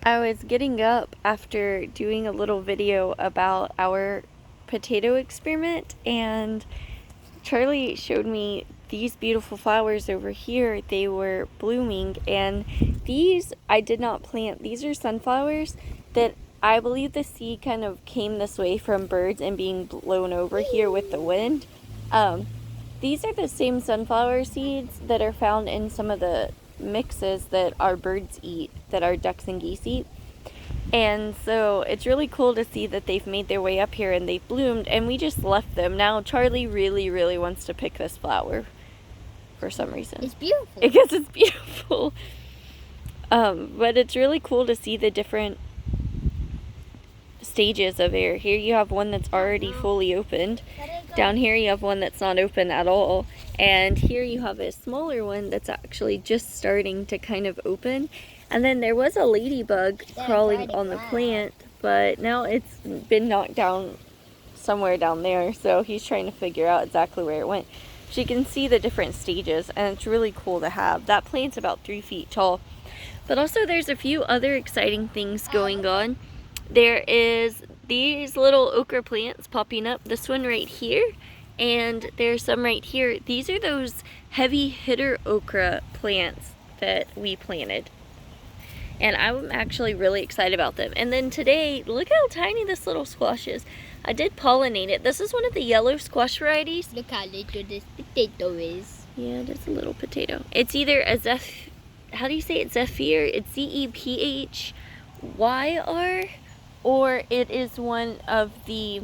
I was getting up after doing a little video about our potato experiment, and Charlie showed me these beautiful flowers over here. They were blooming, and these I did not plant. These are sunflowers that I believe the seed kind of came this way from birds and being blown over here with the wind. These are the same sunflower seeds that are found in some of the mixes that our birds eat, that our ducks and geese eat. And so it's really cool to see that they've made their way up here and they've bloomed, and we just left them. Now Charlie really, really wants to pick this flower for some reason. It's beautiful. Because it's beautiful. But it's really cool to see the different stages of air. Here you have one that's already fully opened. Down here you have one that's not open at all. And here you have a smaller one that's actually just starting to kind of open. And then there was a ladybug crawling on the plant, but now it's been knocked down somewhere down there. So he's trying to figure out exactly where it went. So you can see the different stages, and it's really cool to have. That plant's about 3 feet tall. But also there's a few other exciting things going on. There is these little okra plants popping up. This one right here, and there's some right here. These are those heavy hitter okra plants that we planted. And I'm actually really excited about them. And then today, look how tiny this little squash is. I did pollinate it. This is one of the yellow squash varieties. Look how little this potato is. Yeah, it is a little potato. It's either a how do you say it? Zephyr? It's Zephyr, or it is one of the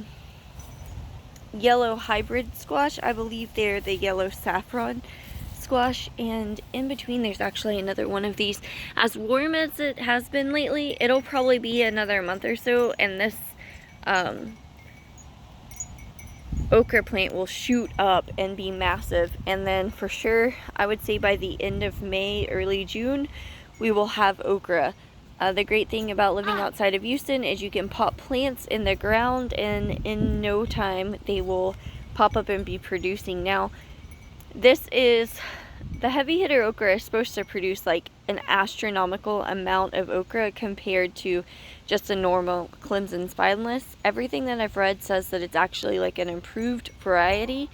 yellow hybrid squash. I believe they're the yellow saffron squash, and in between there's actually another one of these. As warm as it has been lately, it'll probably be another month or so, and this okra plant will shoot up and be massive. And then for sure, I would say by the end of May, early June, we will have okra. The great thing about living outside of Houston is you can pop plants in the ground, and in no time they will pop up and be producing. Now, this is, the heavy hitter okra is supposed to produce like an astronomical amount of okra compared to just a normal Clemson spineless. Everything that I've read says that it's actually like an improved variety.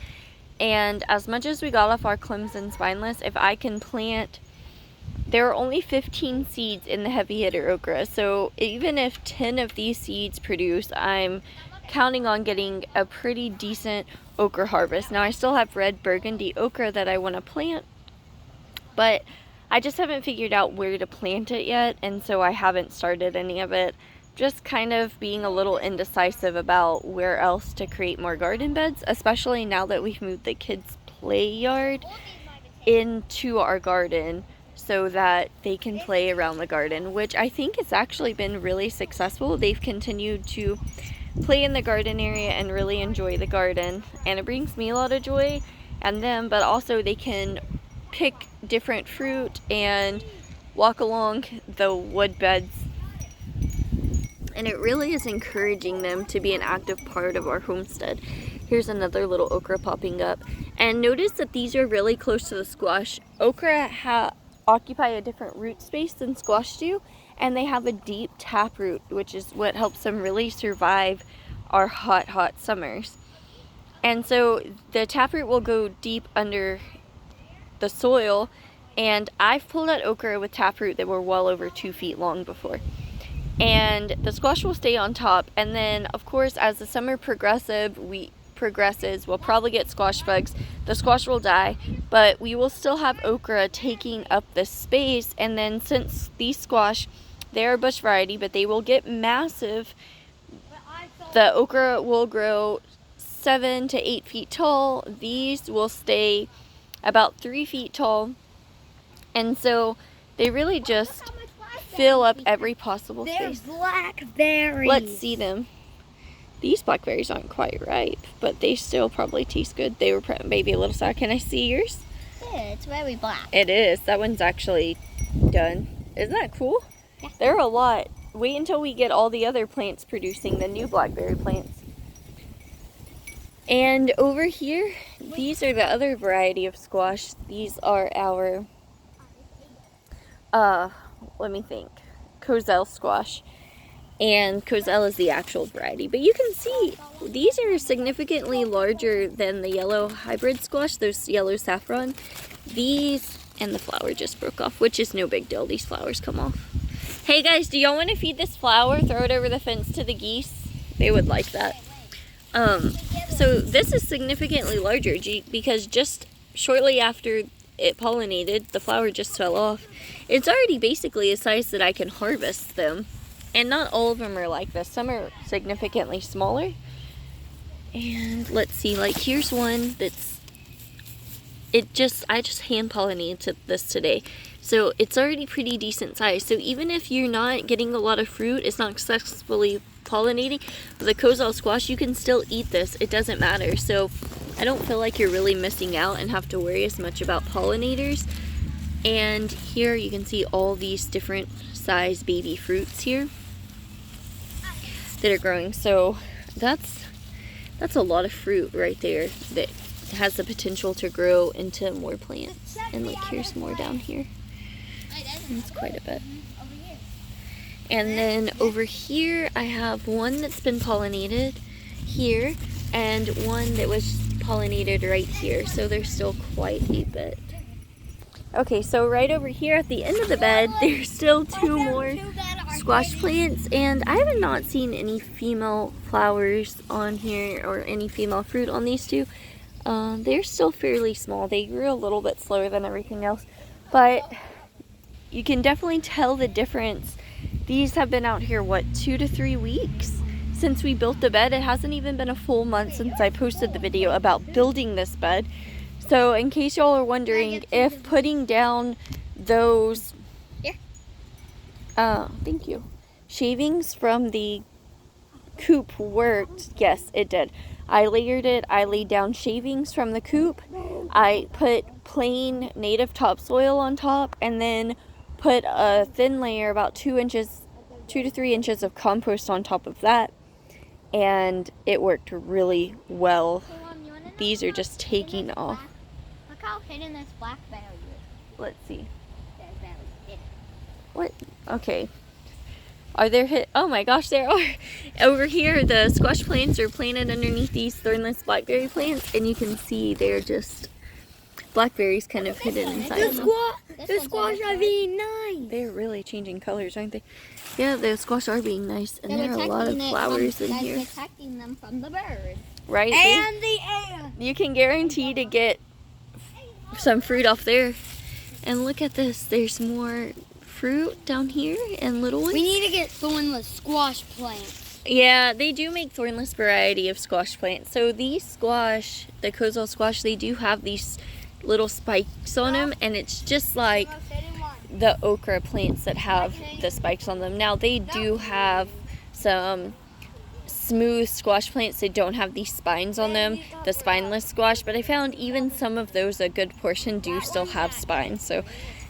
And as much as we got off our Clemson spineless, if I can plant, there are only 15 seeds in the heavy hitter okra. So even if 10 of these seeds produce, I'm counting on getting a pretty decent okra harvest. Now I still have red burgundy okra that I want to plant, but I just haven't figured out where to plant it yet, and so I haven't started any of it. Just kind of being a little indecisive about where else to create more garden beds, especially now that we've moved the kids' play yard into our garden so that they can play around the garden, which I think has actually been really successful. They've continued to play in the garden area and really enjoy the garden, and it brings me a lot of joy and them, but also they can pick different fruit and walk along the wood beds, and it really is encouraging them to be an active part of our homestead. Here's another little okra popping up, and notice that these are really close to the squash. Okra occupy a different root space than squash do, and they have a deep taproot, which is what helps them really survive our hot summers. And so the taproot will go deep under the soil, and I've pulled out okra with taproot that were well over 2 feet long before. And the squash will stay on top, and then of course as the summer progresses, we'll probably get squash bugs. The squash will die, but we will still have okra taking up the space. And then since these squash, they're a bush variety, but they will get massive, the okra will grow 7 to 8 feet tall. These will stay about 3 feet tall, and so they really just fill up every possible space. They're blackberries. Let's see them. These blackberries aren't quite ripe, but they still probably taste good. They were maybe a little sour. Can I see yours? Yeah, it's very black. It is. That one's actually done. Isn't that cool? Yeah. There are a lot. Wait until we get all the other plants producing, the new blackberry plants. And over here, these are the other variety of squash. These are our, let me think. Cozell squash. And Cozell is the actual variety. But you can see these are significantly larger than the yellow hybrid squash, those yellow saffron. These, and the flower just broke off, which is no big deal. These flowers come off. Hey guys, do y'all want to feed this flower? Throw it over the fence to the geese. They would like that. So this is significantly larger because just shortly after it pollinated, the flower just fell off. It's already basically a size that I can harvest them. And not all of them are like this. Some are significantly smaller. And let's see, like here's one that's, I just hand pollinated this today. So it's already pretty decent size. So even if you're not getting a lot of fruit, it's not successfully pollinating, the Cozell squash, you can still eat this. It doesn't matter. So I don't feel like you're really missing out and have to worry as much about pollinators. And here you can see all these different size baby fruits here that are growing. So that's a lot of fruit right there that has the potential to grow into more plants. And like here's more down here. That's quite a bit. And then over here I have one that's been pollinated here and one that was pollinated right here. So there's still quite a bit. Okay, so right over here at the end of the bed, there's still 2 more squash plants, and I have not seen any female flowers on here or any female fruit on these 2. They're still fairly small. They grew a little bit slower than everything else, but you can definitely tell the difference. These have been out here, what, 2 to 3 weeks since we built the bed. It hasn't even been a full month since I posted the video about building this bed. So in case y'all are wondering if putting down those, thank you, shavings from the coop worked, yes, it did. I layered it. I laid down shavings from the coop. I put plain native topsoil on top and then put a thin layer, about 2 to 3 inches of compost on top of that. And it worked really well. These are just taking off. Look how hidden this blackberry is. Let's see. There's hidden. What? Okay. Are there oh my gosh, there are. Over here, the squash plants are planted underneath these thornless blackberry plants, and you can see they're just blackberries kind of hidden inside them. The squash are being nice. They're really changing colors, aren't they? Yeah, the squash are being nice, and there are a lot of flowers in here. Protecting them from the birds. Right? And the air. You can guarantee to get some fruit off there. And look at this. There's more fruit down here and little ones. We need to get thornless squash plants. Yeah, they do make thornless variety of squash plants. So these squash, the Cozell squash, they do have these little spikes on them, and it's just like the okra plants that have the spikes on them. Now they do have some smooth squash plants that don't have these spines on them, the spineless squash, but I found even some of those, a good portion, do still have spines. So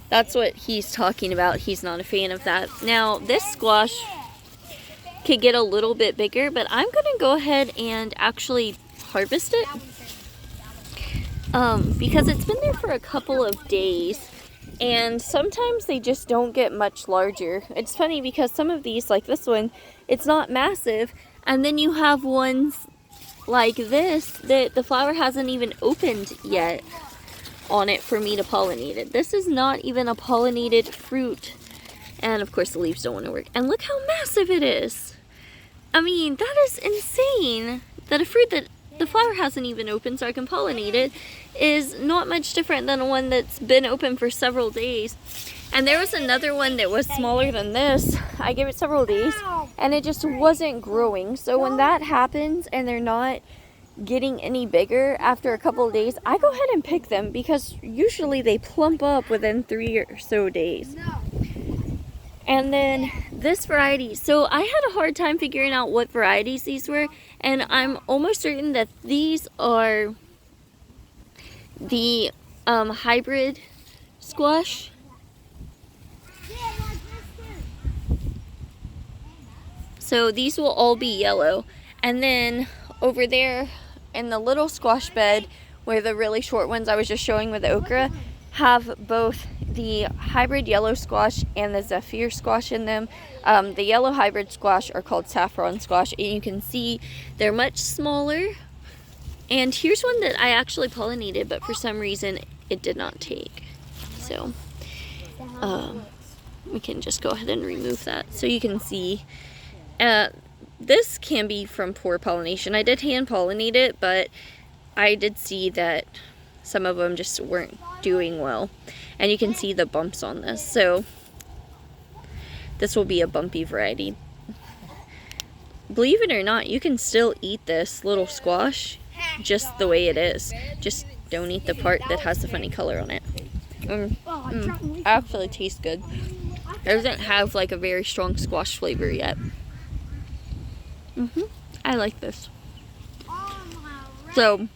that's what he's talking about. He's not a fan of that. Now this squash could get a little bit bigger, but I'm gonna go ahead and actually harvest it because it's been there for a couple of days, and sometimes they just don't get much larger. It's funny because some of these, like this one, it's not massive, and then you have ones like this that the flower hasn't even opened yet on it for me to pollinate it. This is not even a pollinated fruit, and of course the leaves don't want to work. And look how massive it is. I mean, that is insane that a fruit that the flower hasn't even opened so I can pollinate it is not much different than one that's been open for several days. And there was another one that was smaller than this. I gave it several days and it just wasn't growing. So when that happens and they're not getting any bigger after a couple of days, I go ahead and pick them because usually they plump up within 3 or so days. And then this variety, so I had a hard time figuring out what varieties these were, and I'm almost certain that these are the hybrid squash. So these will all be yellow. And then over there in the little squash bed where the really short ones I was just showing with the okra have both the hybrid yellow squash and the Zephyr squash in them. The yellow hybrid squash are called saffron squash, and you can see they're much smaller. And here's one that I actually pollinated, but for some reason it did not take. So we can just go ahead and remove that. So you can see this can be from poor pollination. I did hand pollinate it, but I did see that some of them just weren't doing well. And you can see the bumps on this. So this will be a bumpy variety. Believe it or not, you can still eat this little squash just the way it is. Just don't eat the part that has the funny color on it. Actually tastes good. It doesn't have like a very strong squash flavor yet. I like this. So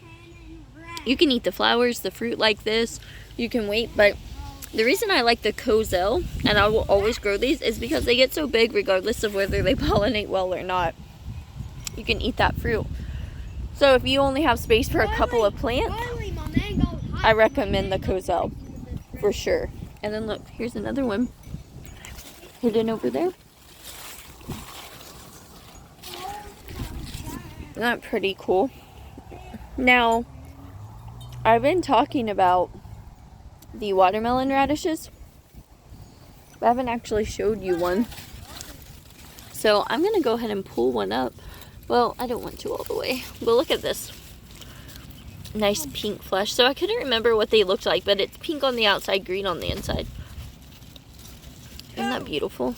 you can eat the flowers, the fruit like this. You can wait, but the reason I like the Cozell, and I will always grow these, is because they get so big regardless of whether they pollinate well or not. You can eat that fruit. So if you only have space for a couple of plants, I recommend the Cozell for sure. And then look, here's another one hidden over there. Isn't that pretty cool? Now, I've been talking about the watermelon radishes, but I haven't actually showed you one. So I'm gonna go ahead and pull one up. Well, I don't want to all the way, but look at this. Nice pink flesh. So I couldn't remember what they looked like, but it's pink on the outside, green on the inside. Isn't that beautiful?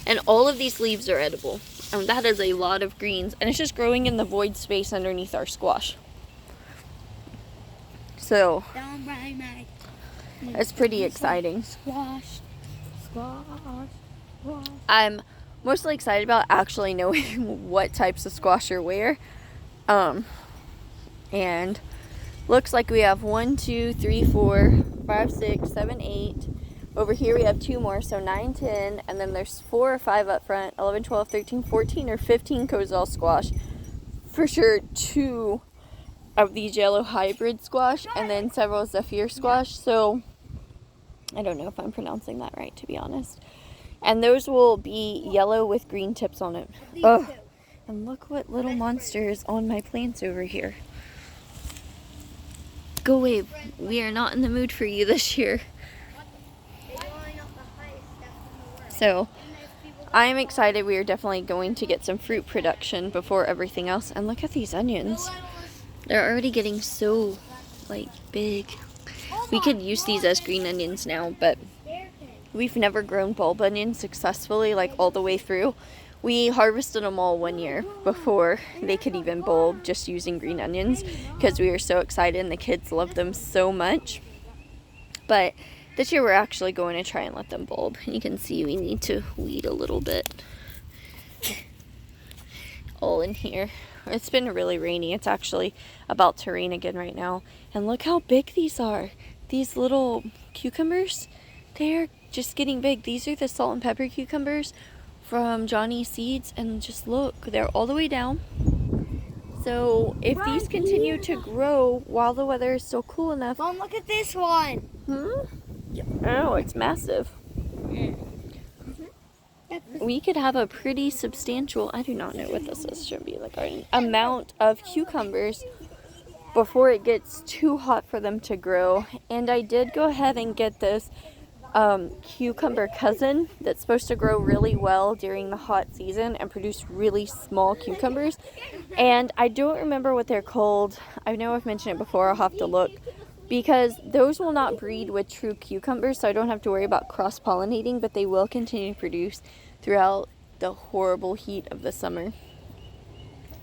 And all of these leaves are edible. And that is a lot of greens, and it's just growing in the void space underneath our squash. So it's pretty exciting. I'm mostly excited about actually knowing what types of squash are where. And looks like we have 1, 2, 3, 4, 5, 6, 7, 8. Over here we have 2 more, so 9, 10, and then there's 4 or 5 up front, 11, 12, 13, 14, or 15 Cozell squash. For sure 2 of these yellow hybrid squash, and then several Zephyr squash. So I don't know if I'm pronouncing that right, to be honest. And those will be yellow with green tips on it. Oh, and look what little monster is on my plants over here. Go away. We are not in the mood for you this year. So I am excited. We are definitely going to get some fruit production before everything else. And look at these onions. They're already getting so like big. We could use these as green onions now, but we've never grown bulb onions successfully like all the way through. We harvested them all one year before they could even bulb, just using green onions, because we were so excited and the kids loved them so much. But this year we're actually going to try and let them bulb. You can see we need to weed a little bit all in here. It's been really rainy. It's actually about to rain again right now. And look how big these are. These little cucumbers, they're just getting big. These are the salt and pepper cucumbers from Johnny's Seeds, and just look, they're all the way down. So if these continue to grow while the weather is still cool enough. Mom, look at this one. Oh, it's massive. We could have a pretty substantial, I do not know what this is, should be in the garden, amount of cucumbers before it gets too hot for them to grow. And I did go ahead and get this cucumber cousin that's supposed to grow really well during the hot season and produce really small cucumbers. And I don't remember what they're called. I know I've mentioned it before. I'll have to look, because those will not breed with true cucumbers, so I don't have to worry about cross-pollinating, but they will continue to produce throughout the horrible heat of the summer.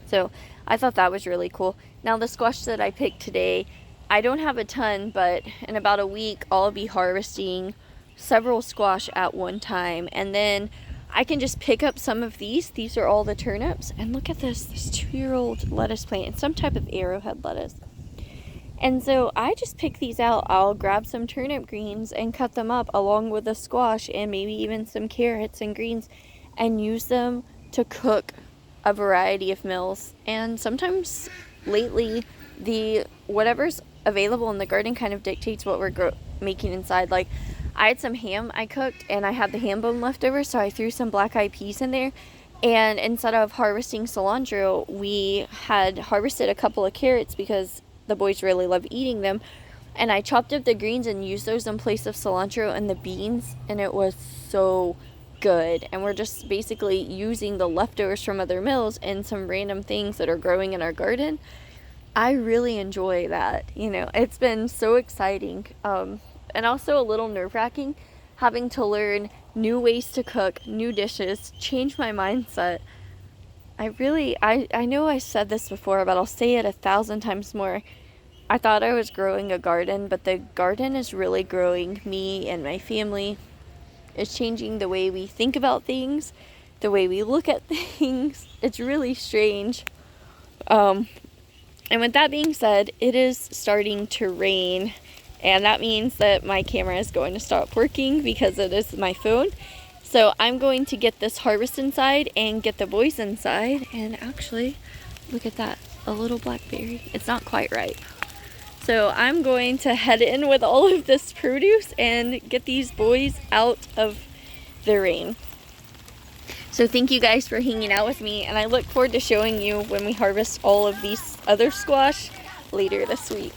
So I thought that was really cool. Now the squash that I picked today, I don't have a ton, but in about a week I'll be harvesting several squash at one time, and then I can just pick up some of these. These are all the turnips, and look at this 2-year-old lettuce plant. It's some type of arrowhead lettuce. And so I just pick these out. I'll grab some turnip greens and cut them up along with the squash and maybe even some carrots and greens, and use them to cook a variety of meals. And sometimes lately, whatever's available in the garden kind of dictates what we're making inside. Like, I had some ham I cooked, and I had the ham bone left over, so I threw some black eyed peas in there. And instead of harvesting cilantro, we had harvested a couple of carrots because the boys really love eating them. And I chopped up the greens and used those in place of cilantro and the beans, and it was so good. And we're just basically using the leftovers from other meals and some random things that are growing in our garden. I really enjoy that. You know, it's been so exciting, and also a little nerve-wracking having to learn new ways to cook, new dishes, change my mindset. I know I said this before, but I'll say it 1,000 times more. I thought I was growing a garden, but the garden is really growing me and my family. It's changing the way we think about things, the way we look at things. It's really strange. And with that being said, it is starting to rain, and that means that my camera is going to stop working because it is my phone. So I'm going to get this harvest inside and get the boys inside. And actually, look at that, a little blackberry. It's not quite ripe. So I'm going to head in with all of this produce and get these boys out of the rain. So thank you guys for hanging out with me, and I look forward to showing you when we harvest all of these other squash later this week.